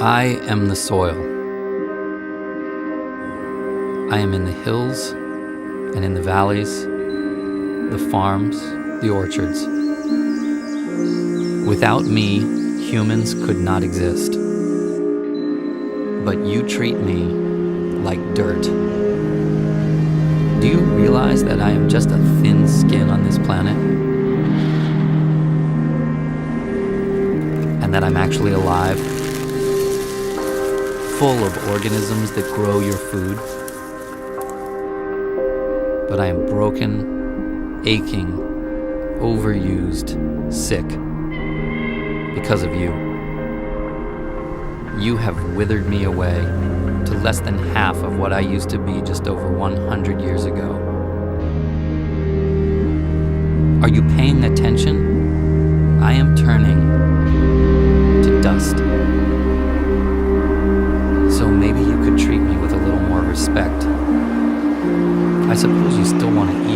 I am the soil. I am in the hills and in the valleys, the farms, the orchards. Without me, humans could not exist. But you treat me like dirt. Do you realize that I am just a thin skin on this planet? And that I'm actually alive? Full of organisms that grow your food? But I am broken, aching, overused, sick because of you. You have withered me away to less than half of what I used to be just over 100 years ago. Are you paying attention? I am turning to dust. So maybe you could treat me with a little more respect. I suppose you still want to